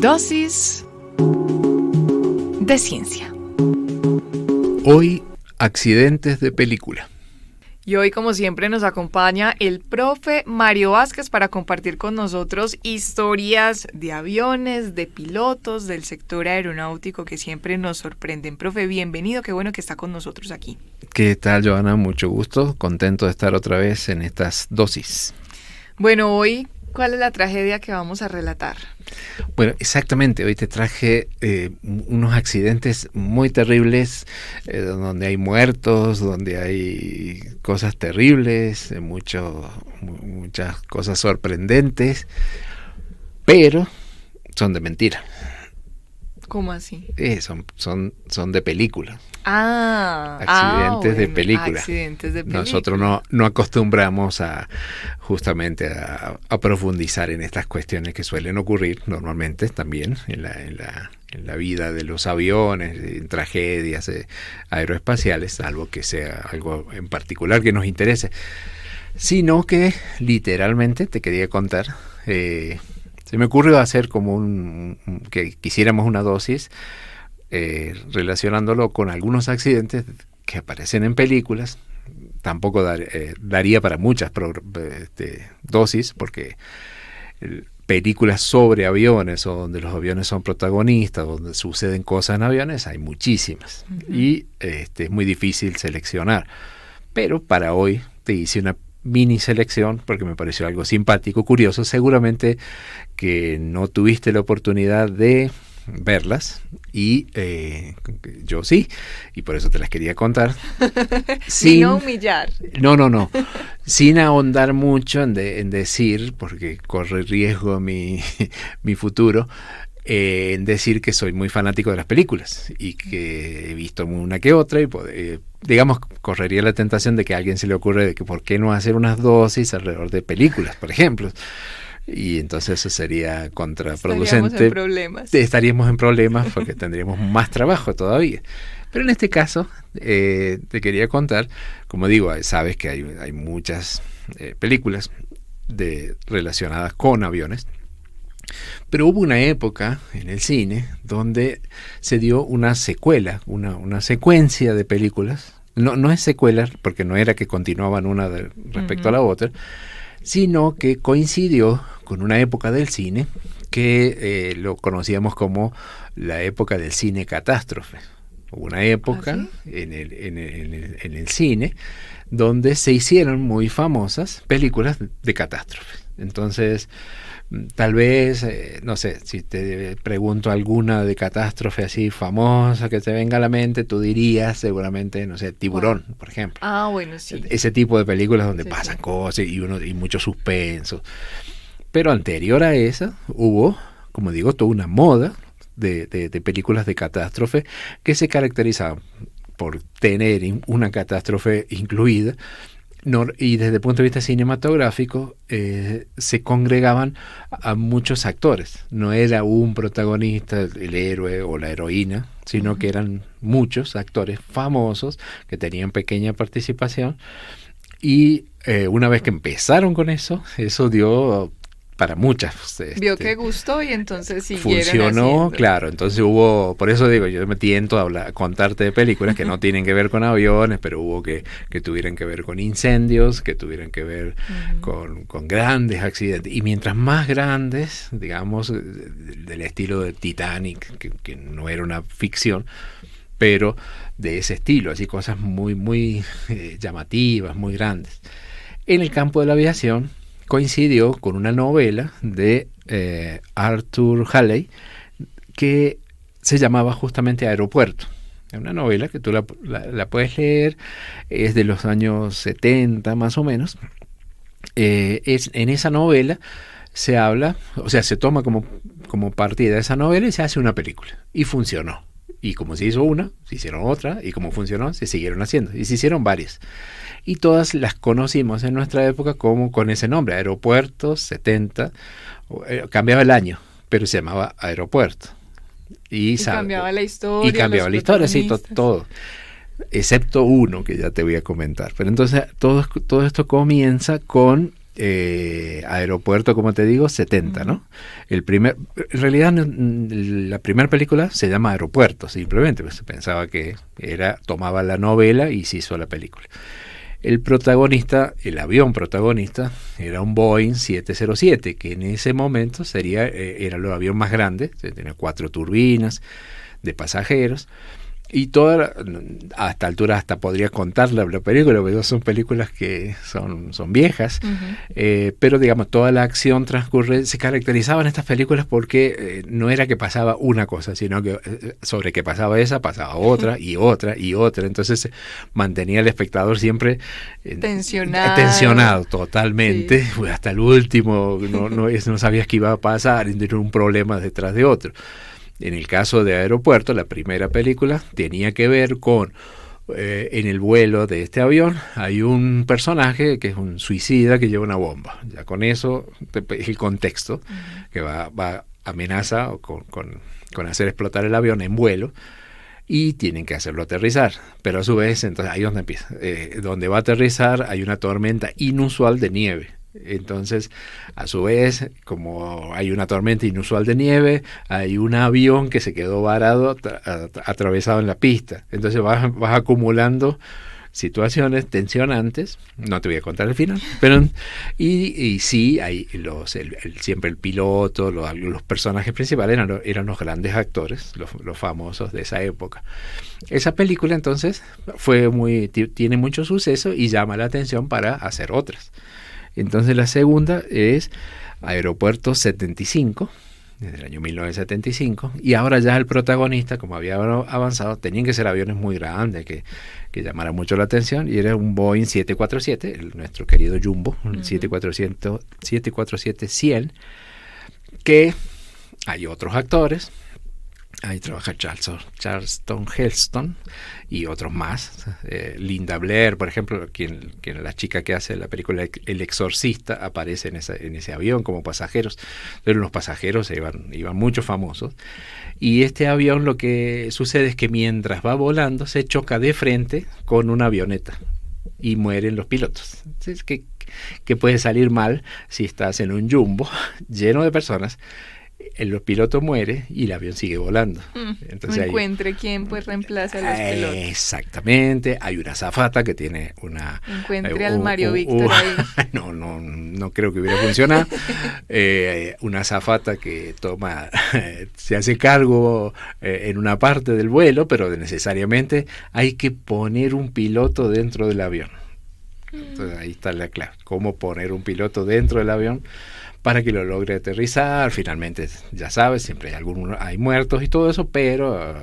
Dosis de ciencia. Hoy, accidentes de película. Y hoy, como siempre, nos acompaña el profe Mario Vázquez para compartir con nosotros historias de aviones, de pilotos, del sector aeronáutico que siempre nos sorprenden. Profe, bienvenido, qué bueno que está con nosotros aquí. ¿Qué tal, Johanna? Mucho gusto, contento de estar otra vez en estas dosis. Bueno, hoy, ¿cuál es la tragedia que vamos a relatar? Bueno, exactamente, hoy te traje unos accidentes muy terribles, donde hay muertos, donde hay cosas terribles, muchas cosas sorprendentes, pero son de mentira. ¿Cómo así? Son de película. Accidentes de película. Accidentes de película. Nosotros no acostumbramos justamente a profundizar en estas cuestiones que suelen ocurrir normalmente también en la vida de los aviones, en tragedias aeroespaciales, salvo que sea algo en particular que nos interese, sino que literalmente te quería contar. Se me ocurrió hacer como que quisiéramos una dosis relacionándolo con algunos accidentes que aparecen en películas. Tampoco daría para muchas dosis, porque películas sobre aviones o donde los aviones son protagonistas, donde suceden cosas en aviones, hay muchísimas. Uh-huh. Y es muy difícil seleccionar. Pero para hoy te hice una mini selección porque me pareció algo simpático, curioso. Seguramente que no tuviste la oportunidad de verlas y yo sí, y por eso te las quería contar. Sin no humillar. No. Sin ahondar mucho en decir, porque corre riesgo mi futuro, en decir que soy muy fanático de las películas y que he visto una que otra y digamos, correría la tentación de que a alguien se le ocurre de que por qué no hacer unas dosis alrededor de películas, por ejemplo. Y entonces eso sería contraproducente. Estaríamos en problemas porque tendríamos más trabajo todavía. Pero en este caso te quería contar, como digo, sabes que hay muchas películas relacionadas con aviones. Pero hubo una época en el cine donde se dio una secuela, una secuencia de películas. No es secuela porque no era que continuaban una respecto a la otra, sino que coincidió con una época del cine que lo conocíamos como la época del cine catástrofe. Hubo una época en el cine donde se hicieron muy famosas películas de catástrofes. Entonces, tal vez, no sé, si te pregunto alguna de catástrofe así famosa que te venga a la mente, tú dirías seguramente, no sé, Tiburón, por ejemplo. Bueno, sí. Ese tipo de películas donde pasan cosas y mucho suspenso. Pero anterior a esa hubo, como digo, toda una moda de películas de catástrofe que se caracterizaban por tener una catástrofe incluida. Y desde el punto de vista cinematográfico se congregaban a muchos actores. No era un protagonista, el héroe o la heroína, sino que eran muchos actores famosos que tenían pequeña participación. Y una vez que empezaron con eso dio para muchas. Vio que gustó y entonces siguieron funcionó, haciendo. Claro. Entonces hubo, por eso digo, yo me tiento a contarte de películas que no tienen que ver con aviones, pero hubo que tuvieran que ver con incendios, que tuvieran que ver con grandes accidentes. Y mientras más grandes, digamos, del estilo de Titanic, que no era una ficción, pero de ese estilo, así cosas muy, muy llamativas, muy grandes. En el campo de la aviación coincidió con una novela de Arthur Halley que se llamaba justamente Aeropuerto. Es una novela que tú la puedes leer, es de los años 70 más o menos. En esa novela se habla, o sea, se toma como partida esa novela y se hace una película. Y funcionó. Y como se hizo una, se hicieron otra, y como funcionó, se siguieron haciendo. Y se hicieron varias. Y todas las conocimos en nuestra época como con ese nombre, Aeropuerto 70. Cambiaba el año, pero se llamaba Aeropuerto. Y cambiaba la historia. Y cambiaba la historia, sí, todo. Excepto uno que ya te voy a comentar. Pero entonces todo esto comienza con Aeropuerto, como te digo, 70, ¿no? En realidad la primera película se llama Aeropuerto, simplemente, pues se pensaba que tomaba la novela y se hizo la película. El protagonista, el avión protagonista, era un Boeing 707, que en ese momento era el avión más grande, tenía 4 turbinas de pasajeros, y a esta altura hasta podría contar la película, porque son películas que son viejas, pero digamos, toda la acción se caracterizaban estas películas porque no era que pasaba una cosa, sino que sobre que pasaba esa, pasaba otra y otra y otra, entonces mantenía al espectador siempre tensionado totalmente, sí. Hasta el último, no sabías qué iba a pasar, era un problema detrás de otro. En el caso de Aeropuerto, la primera película tenía que ver con, en el vuelo de este avión, hay un personaje que es un suicida que lleva una bomba. Ya con eso es el contexto, que amenaza con hacer explotar el avión en vuelo, y tienen que hacerlo aterrizar. Pero a su vez, entonces ahí es donde empieza. Donde va a aterrizar hay una tormenta inusual de nieve. Entonces, a su vez, como hay una tormenta inusual de nieve, hay un avión que se quedó varado, atravesado en la pista. Entonces vas acumulando situaciones tensionantes. No te voy a contar el final, pero y sí, hay siempre el piloto, los personajes principales eran los grandes actores, los famosos de esa época. Esa película entonces tiene mucho suceso y llama la atención para hacer otras. Entonces la segunda es Aeropuerto 75, desde el año 1975, y ahora ya el protagonista, como había avanzado, tenían que ser aviones muy grandes que llamaran mucho la atención, y era un Boeing 747, nuestro querido Jumbo, un 747-100, que hay otros actores. Ahí trabaja Charlton Heston y otros más. Linda Blair, por ejemplo, quien la chica que hace la película El Exorcista, aparece en ese avión como pasajeros. Pero los pasajeros iban muchos famosos. Y este avión, lo que sucede es que mientras va volando se choca de frente con una avioneta y mueren los pilotos. Entonces, ¿qué puede salir mal si estás en un jumbo lleno de personas? El piloto muere y el avión sigue volando. Entonces encuentre quién pues reemplaza a los pilotos. Exactamente. Hay una azafata que tiene una... Encuentre al Mario Víctor ahí. No creo que hubiera funcionado. Una azafata que se hace cargo en una parte del vuelo, pero necesariamente hay que poner un piloto dentro del avión. Entonces ahí está la clave. ¿Cómo poner un piloto dentro del avión para que lo logre aterrizar? Finalmente, ya sabes, siempre hay muertos y todo eso, pero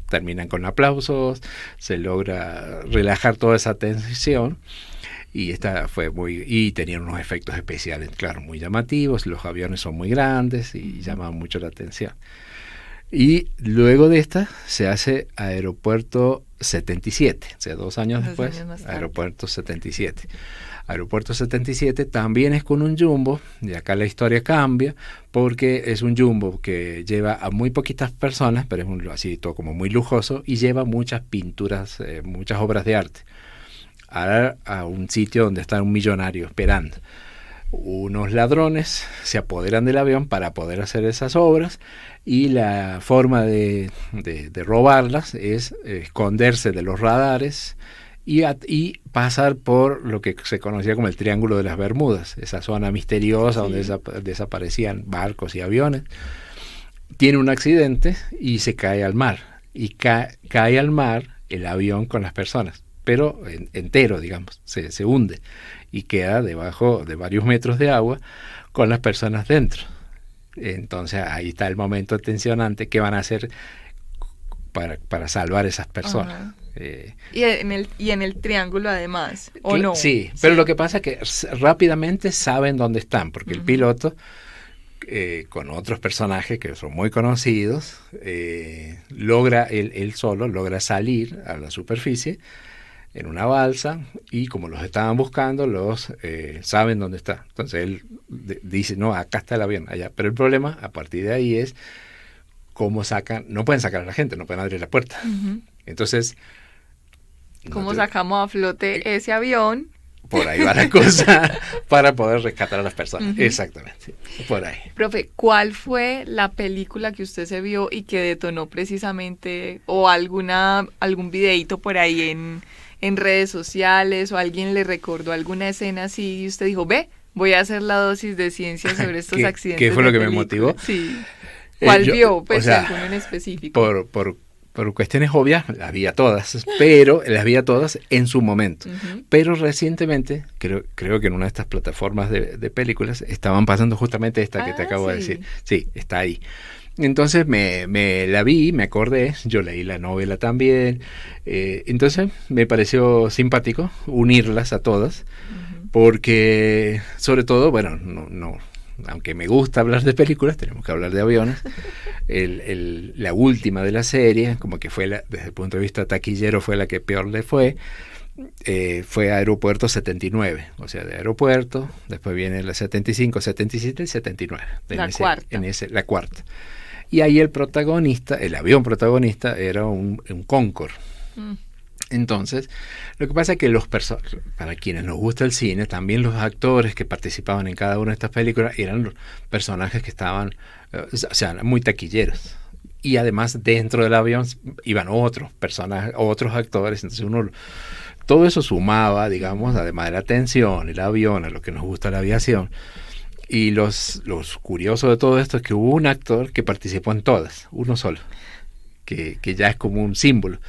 terminan con aplausos, se logra relajar toda esa tensión, y y tenían unos efectos especiales, claro, muy llamativos. Los aviones son muy grandes y llaman mucho la atención. Y luego de esta se hace Aeropuerto 77, o sea, 2 años después, Aeropuerto 77. Aeropuerto 77 también es con un jumbo, y acá la historia cambia, porque es un jumbo que lleva a muy poquitas personas, pero es así todo como muy lujoso, y lleva muchas pinturas, muchas obras de arte, a un sitio donde está un millonario esperando. Unos ladrones se apoderan del avión para poder hacer esas obras, y la forma de robarlas es esconderse de los radares y pasar por lo que se conocía como el Triángulo de las Bermudas, esa zona misteriosa donde desaparecían barcos y aviones. Tiene un accidente y se cae al mar, y cae al mar el avión con las personas, pero entero, digamos, se hunde y queda debajo de varios metros de agua con las personas dentro. Entonces ahí está el momento tensionante. ¿Qué van a hacer para salvar esas personas? Y en el triángulo además, ¿o no? Sí, pero lo que pasa es que rápidamente saben dónde están, porque el piloto, con otros personajes que son muy conocidos, él solo logra salir a la superficie en una balsa, y como los estaban buscando, saben dónde está. Entonces él dice, no, acá está el avión, allá. Pero el problema a partir de ahí es cómo no pueden sacar a la gente, no pueden abrir la puerta. Entonces, ¿cómo sacamos a flote ese avión por ahí va la cosa, para poder rescatar a las personas. Exactamente, por ahí. Profe, ¿cuál fue la película que usted se vio y que detonó precisamente, o algún videíto por ahí en redes sociales, o alguien le recordó alguna escena así y usted dijo, ve, voy a hacer la dosis de ciencia sobre estos accidentes? ¿Qué fue lo de que me película? motivó? Sí. ¿Cuál vio? Pues o sea, alguno en específico. Por cuestiones obvias, las vi a todas, pero las vi a todas en su momento. Pero recientemente, creo que en una de estas plataformas de películas, estaban pasando justamente esta que te acabo de decir. Sí, está ahí. Entonces me la vi, me acordé, yo leí la novela también, entonces me pareció simpático unirlas a todas, porque sobre todo, bueno, no aunque me gusta hablar de películas, tenemos que hablar de aviones. La última de la serie, como que fue desde el punto de vista taquillero, fue la que peor le fue Aeropuerto 79. O sea, de Aeropuerto, después viene la 75, 77 y 79. La cuarta. Y ahí el avión protagonista era un Concorde. Entonces, lo que pasa es que para quienes nos gusta el cine, también los actores que participaban en cada una de estas películas eran los personajes que estaban, o sea, muy taquilleros. Y además dentro del avión iban otros personajes, otros actores. Entonces todo eso sumaba, digamos, además de la tensión, el avión, a lo que nos gusta la aviación. Y los curiosos de todo esto es que hubo un actor que participó en todas, uno solo, que ya es como un símbolo.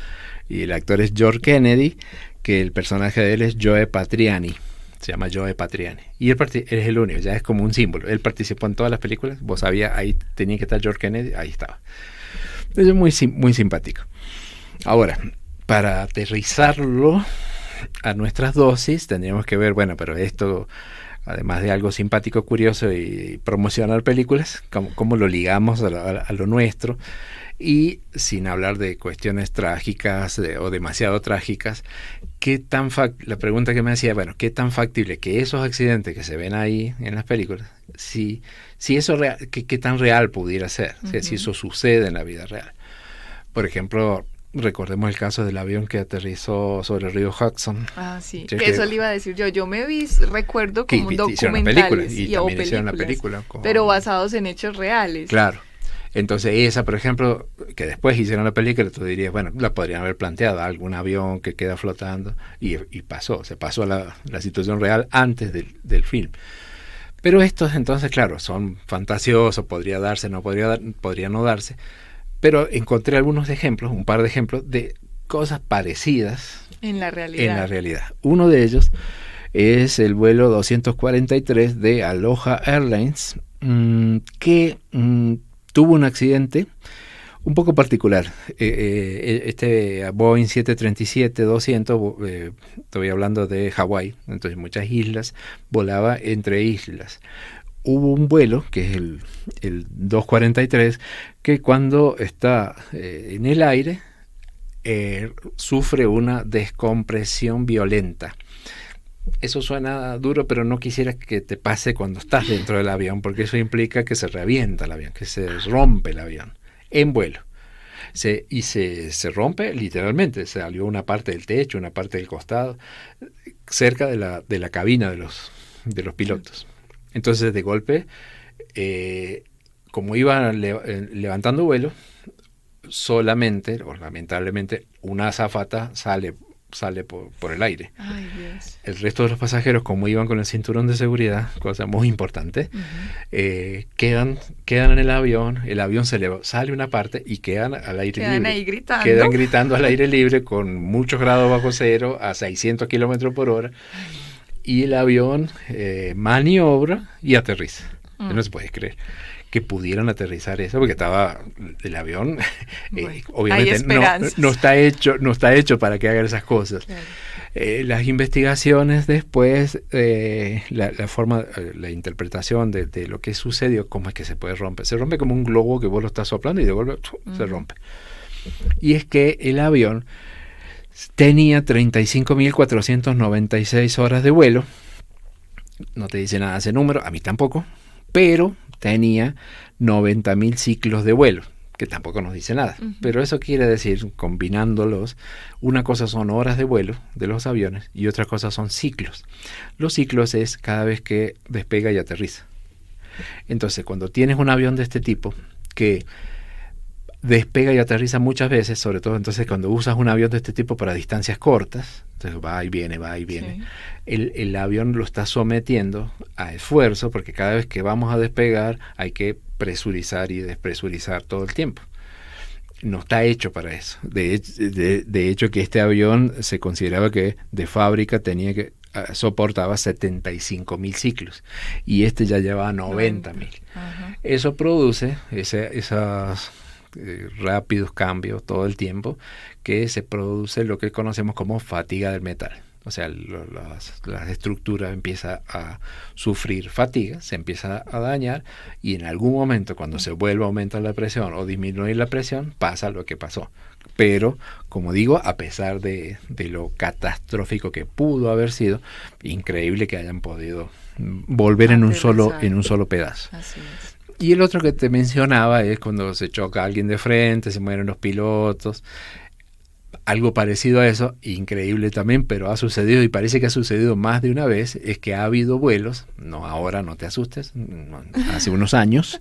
Y el actor es George Kennedy, que el personaje de él es Joe Patriani. Se llama Joe Patriani. Y él es el único, ya es como un símbolo. Él participó en todas las películas. Vos sabías, ahí tenía que estar George Kennedy, ahí estaba. Es muy simpático. Ahora, para aterrizarlo a nuestras dosis, tendríamos que ver, bueno, pero esto, además de algo simpático, curioso y promocionar películas, cómo lo ligamos a lo nuestro. Y sin hablar de cuestiones trágicas o demasiado trágicas, la pregunta que me hacía, bueno, ¿qué tan factible que esos accidentes que se ven ahí en las películas, si eso qué tan real pudiera ser, o sea, si eso sucede en la vida real? Por ejemplo, recordemos el caso del avión que aterrizó sobre el río Hudson. Ah, sí, que eso le iba a decir yo. Yo recuerdo como documentales hicieron la película, pero basados en hechos reales. Claro. Entonces esa, por ejemplo, que después hicieron la película, tú dirías, bueno, la podrían haber planteado, algún avión que queda flotando, y se pasó a la situación real antes del film. Pero estos entonces, claro, son fantasiosos, podría darse, podría no darse, pero encontré un par de ejemplos de cosas parecidas en la realidad. Uno de ellos es el vuelo 243 de Aloha Airlines, que tuvo un accidente un poco particular. Este Boeing 737-200, estoy hablando de Hawái, entonces muchas islas, volaba entre islas. Hubo un vuelo, que es el 243, que cuando está en el aire, sufre una descompresión violenta. Eso suena duro, pero no quisiera que te pase cuando estás dentro del avión, porque eso implica que se revienta el avión, que se rompe el avión en vuelo. Se rompe literalmente, salió una parte del techo, una parte del costado, cerca de la cabina de los pilotos. Entonces, de golpe, como iban levantando vuelo, solamente, o lamentablemente, una azafata sale por el aire. Ay, Dios. El resto de los pasajeros, como iban con el cinturón de seguridad, cosa muy importante, quedan en el avión sale una parte y quedan al aire libre. Ahí gritando. Quedan gritando al aire libre con muchos grados bajo cero a 600 kilómetros por hora. Y el avión maniobra y aterriza. No se puede creer que pudieran aterrizar eso, porque estaba el avión, obviamente no está hecho para que hagan esas cosas. Claro. Las investigaciones después, la interpretación de lo que sucedió, cómo es que se puede romper. Se rompe como un globo que vos lo estás soplando y de golpe se rompe. Y es que el avión tenía 35.496 horas de vuelo. No te dice nada ese número, a mí tampoco, pero tenía 90.000 ciclos de vuelo, que tampoco nos dice nada. Ujú. Pero eso quiere decir, combinándolos, una cosa son horas de vuelo de los aviones y otra cosa son ciclos. Los ciclos es cada vez que despega y aterriza. Entonces, cuando tienes un avión de este tipo que despega y aterriza muchas veces, sobre todo entonces cuando usas un avión de este tipo para distancias cortas, entonces va y viene, Sí. el avión lo está sometiendo a esfuerzo porque cada vez que vamos a despegar hay que presurizar y despresurizar todo el tiempo. No está hecho para eso. De hecho que este avión se consideraba que de fábrica tenía que soportaba 75.000 ciclos y este ya llevaba 90.000. Ajá. Eso produce esos rápidos cambios todo el tiempo, que se produce lo que conocemos como fatiga del metal. O sea, las estructuras empiezan a sufrir fatiga, se empieza a dañar y en algún momento cuando se vuelve a aumentar la presión o disminuir la presión, pasa lo que pasó. Pero, como digo, a pesar de lo catastrófico que pudo haber sido, increíble que hayan podido volver en un solo pedazo. Así es. Y el otro que te mencionaba es cuando se choca a alguien de frente, se mueren los pilotos. Algo parecido a eso, increíble también, pero ha sucedido y parece que ha sucedido más de una vez, es que ha habido vuelos, no ahora, no te asustes, no, hace unos años,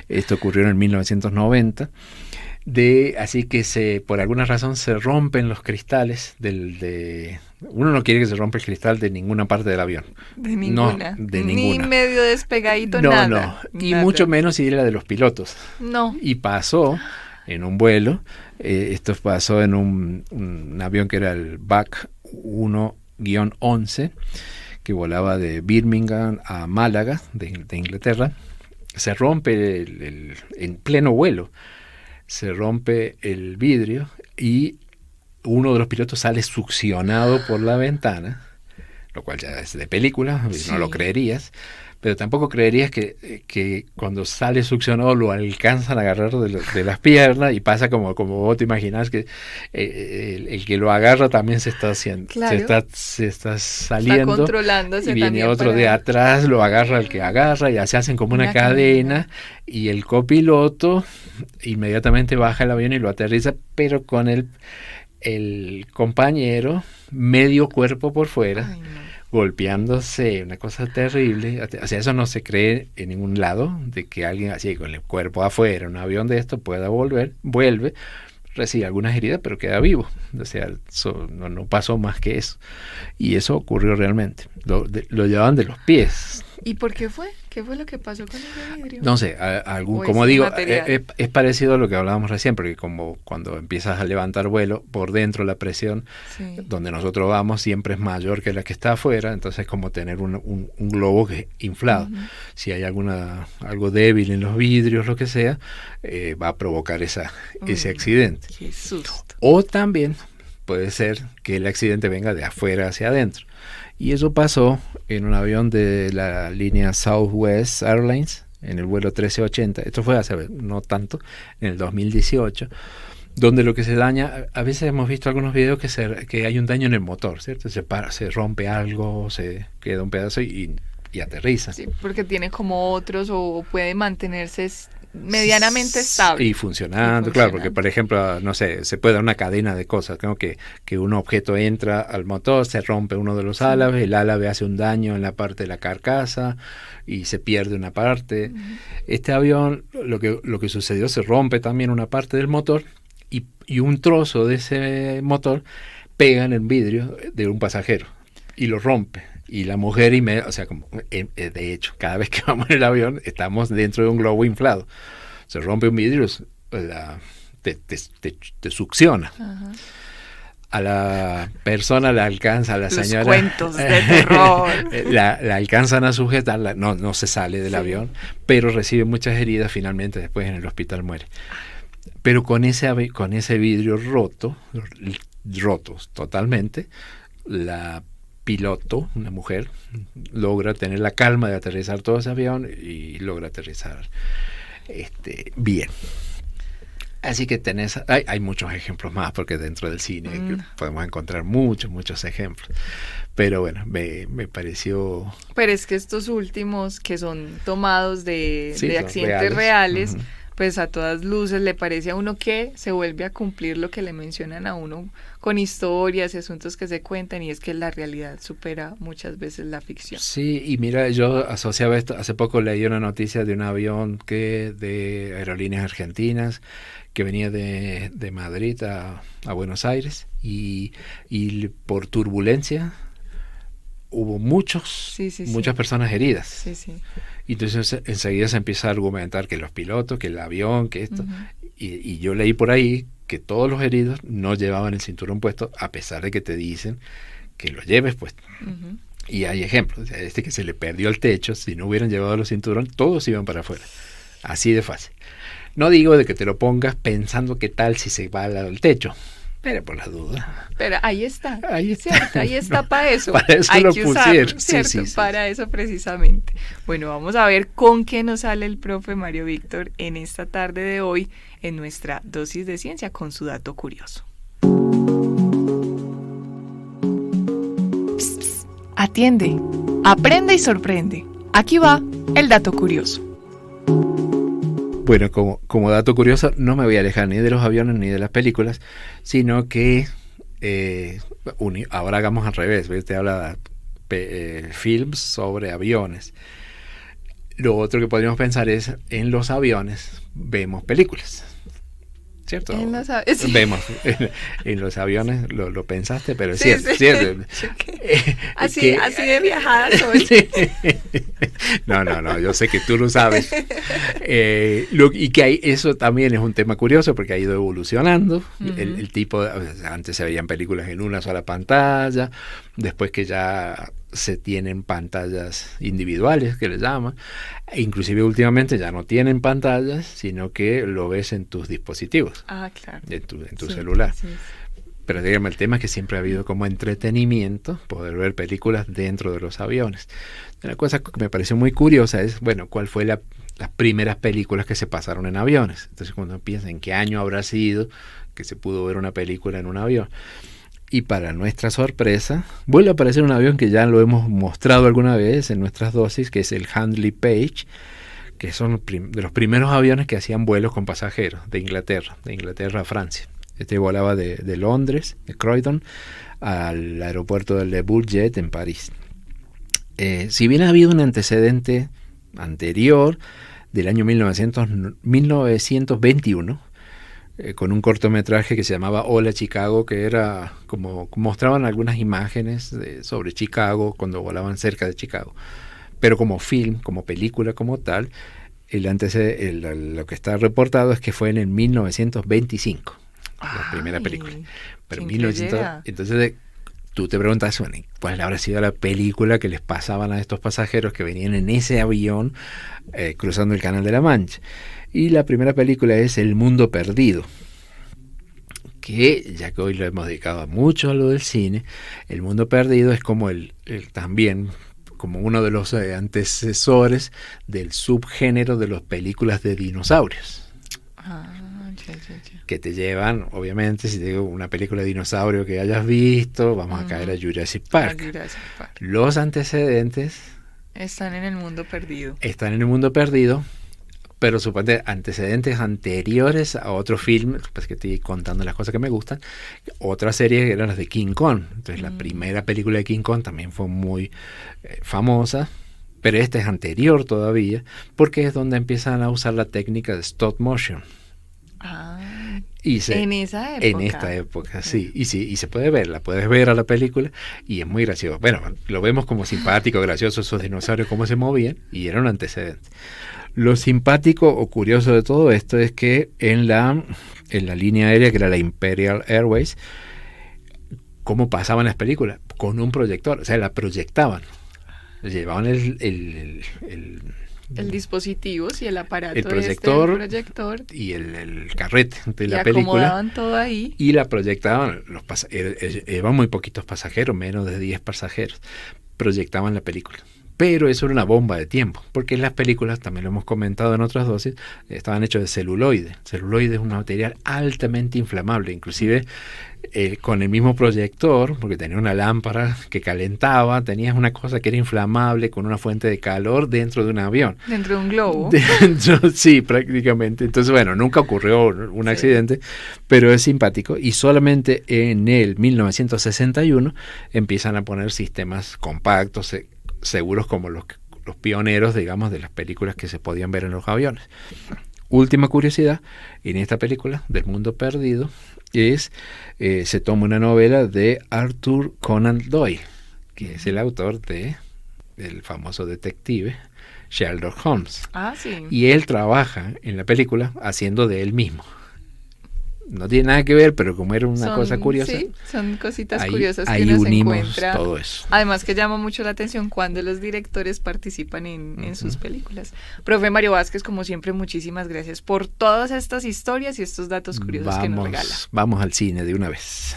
esto ocurrió en 1990, así que por alguna razón se rompen los cristales uno no quiere que se rompa el cristal de ninguna parte del avión. De ninguna. No, de Ni ninguna. medio despegadito, No, nada. no. Y Nada. mucho menos si era de los pilotos. No. Y pasó en un vuelo, esto pasó en un avión que era el BAC 1-11, que volaba de Birmingham a Málaga, de Inglaterra. Se rompe en pleno vuelo, se rompe el vidrio y uno de los pilotos sale succionado por la ventana, lo cual ya es de película, Sí. no lo creerías, pero tampoco creerías que cuando sale succionado lo alcanzan a agarrar de las piernas y pasa como vos te imaginás que el que lo agarra también se está haciendo, Claro. se está saliendo. Está controlándose Y viene también otro para- de atrás, lo agarra el que agarra y se hacen como una cadena y el copiloto inmediatamente baja el avión y lo aterriza, pero con el compañero medio cuerpo por fuera, Ay, no. golpeándose, una cosa terrible. O sea, eso no se cree en ningún lado, de que alguien así con el cuerpo afuera, un avión de esto pueda vuelve, recibe algunas heridas, pero queda vivo. O sea, no pasó más que eso. Y eso ocurrió realmente. Lo llevaban de los pies. ¿Y por qué fue? ¿Qué fue lo que pasó con ese vidrio? No sé, O como ese digo, material. es parecido a lo que hablábamos recién, porque como cuando empiezas a levantar vuelo, por dentro la presión Sí. donde nosotros vamos siempre es mayor que la que está afuera, entonces es como tener un globo que inflado. Ujú. Si hay algo débil en los vidrios, lo que sea, va a provocar ese accidente. Qué susto. O también puede ser que el accidente venga de afuera hacia adentro. Y eso pasó en un avión de la línea Southwest Airlines, en el vuelo 1380. Esto fue hace no tanto, en el 2018, donde lo que se daña, a veces hemos visto algunos videos que hay un daño en el motor, ¿cierto? Se rompe algo, se queda un pedazo y aterriza. Sí, porque tiene como otros o puede mantenerse medianamente estable. Y funcionando, claro, porque por ejemplo, no sé, se puede dar una cadena de cosas, ¿no? Que un objeto entra al motor, se rompe uno de los álabes, el álabe hace un daño en la parte de la carcasa y se pierde una parte. Ujú. Este avión, lo que sucedió, se rompe también una parte del motor y un trozo de ese motor pega en el vidrio de un pasajero y lo rompe. Y la mujer, o sea, de hecho, cada vez que vamos en el avión, estamos dentro de un globo inflado. Se rompe un vidrio, te succiona. Ajá. A la persona la alcanza, a la Los señora... cuentos de terror. la alcanzan a sujetarla, no se sale del avión, pero recibe muchas heridas, finalmente después en el hospital muere. Pero con ese vidrio rotos totalmente, la piloto, una mujer, logra tener la calma de aterrizar todo ese avión y logra aterrizar bien. Así que hay muchos ejemplos más, porque dentro del cine podemos encontrar muchos ejemplos. Pero bueno, me pareció... Pero es que estos últimos que son tomados de Sí, son accidentes reales, pues a todas luces le parece a uno que se vuelve a cumplir lo que le mencionan a uno con historias y asuntos que se cuentan, y es que la realidad supera muchas veces la ficción. Sí, y mira, yo asociaba esto, hace poco leí una noticia de un avión de Aerolíneas Argentinas que venía de Madrid a Buenos Aires y por turbulencia hubo muchas personas heridas. Sí, sí. Y entonces enseguida se empieza a argumentar que los pilotos, que el avión, que esto. Y yo leí por ahí que todos los heridos no llevaban el cinturón puesto, a pesar de que te dicen que lo lleves puesto. Y hay ejemplos. O sea, que se le perdió el techo, si no hubieran llevado los cinturones, todos iban para afuera. Así de fácil. No digo de que te lo pongas pensando qué tal si se va al techo, pero por la duda. Pero ahí está. Ahí está. ¿Cierto? Ahí está para eso. Para eso hay lo que pusieron. Usarlo, ¿cierto? Sí. Para eso precisamente. Bueno, vamos a ver con qué nos sale el profe Mario Víctor en esta tarde de hoy en nuestra dosis de ciencia con su dato curioso. Psst, psst. Atiende, aprende y sorprende. Aquí va el dato curioso. Bueno, como dato curioso, no me voy a alejar ni de los aviones ni de las películas, sino que ahora hagamos al revés. Te habla de films sobre aviones. Lo otro que podríamos pensar es, en los aviones vemos películas, ¿cierto? Vemos en los aviones, lo pensaste, pero es cierto. Así de viajada soy. Sí. No, yo sé que tú lo sabes. Y que eso también es un tema curioso porque ha ido evolucionando. El tipo, antes se veían películas en una sola pantalla, después que ya se tienen pantallas individuales, que le llaman, e inclusive últimamente ya no tienen pantallas, sino que lo ves en tus dispositivos. Claro. En tu celular. Sí. Pero dígame, el tema es que siempre ha habido como entretenimiento poder ver películas dentro de los aviones. Una cosa que me pareció muy curiosa es, bueno, ¿cuál fue las primeras películas que se pasaron en aviones? Entonces, cuando piensas en qué año habrá sido que se pudo ver una película en un avión. Y para nuestra sorpresa, vuelve a aparecer un avión que ya lo hemos mostrado alguna vez en nuestras dosis, que es el Handley Page, que son de los primeros aviones que hacían vuelos con pasajeros de Inglaterra a Francia. Este volaba de Londres, de Croydon, al aeropuerto de Le Bourget en París. Si bien ha habido un antecedente anterior del año 1921, con un cortometraje que se llamaba Hola Chicago, que era como mostraban algunas imágenes sobre Chicago cuando volaban cerca de Chicago, pero como film, como película, como tal, lo que está reportado es que fue en el 1925, la primera película. Pero 1900, entonces tú te preguntas, bueno, ¿cuál habrá sido la película que les pasaban a estos pasajeros que venían en ese avión cruzando el Canal de la Mancha? Y la primera película es El Mundo Perdido, que ya que hoy lo hemos dedicado mucho a lo del cine, El Mundo Perdido es como también como uno de los antecesores del subgénero de las películas de dinosaurios. Que te llevan, obviamente, si te digo una película de dinosaurio que hayas visto, vamos a caer a Jurassic Park. Los antecedentes están en El Mundo Perdido. Pero suponte antecedentes anteriores a otro film, pues que estoy contando las cosas que me gustan, otra serie eran las de King Kong. Entonces la primera película de King Kong también fue muy famosa, pero esta es anterior todavía, porque es donde empiezan a usar la técnica de stop motion. En esa época. En esta época, sí. Y se puede ver, la puedes ver a la película y es muy gracioso. Bueno, lo vemos como simpático, gracioso, esos dinosaurios, cómo se movían, y era un antecedente. Lo simpático o curioso de todo esto es que en la línea aérea, que era la Imperial Airways, ¿cómo pasaban las películas? Con un proyector, o sea, la proyectaban. Llevaban el dispositivo, sí, el aparato, el proyector, el proyector y el carrete de la película. Y acomodaban todo ahí. Y la proyectaban, iban muy poquitos pasajeros, menos de 10 pasajeros. Proyectaban la película. Pero eso era una bomba de tiempo, porque las películas, también lo hemos comentado en otras dosis, estaban hechas de celuloide. El celuloide es un material altamente inflamable, inclusive con el mismo proyector, porque tenía una lámpara que calentaba, tenías una cosa que era inflamable con una fuente de calor dentro de un avión. Dentro de un globo. Sí, prácticamente. Entonces, bueno, nunca ocurrió un accidente, pero es simpático. Y solamente en el 1961 empiezan a poner sistemas compactos, seguros, como los pioneros, digamos, de las películas que se podían ver en los aviones. Última curiosidad, en esta película del mundo perdido se toma una novela de Arthur Conan Doyle, que es el autor del famoso detective Sherlock Holmes. Ah, sí. Y él trabaja en la película haciendo de él mismo. No tiene nada que ver, pero como era una cosa curiosa. Sí, son cositas ahí, curiosas ahí que uno se unimos encuentra. todo eso. Además que llama mucho la atención cuando los directores participan en sus películas. Profe Mario Vázquez, como siempre, muchísimas gracias por todas estas historias y estos datos curiosos que nos regala. Vamos al cine de una vez.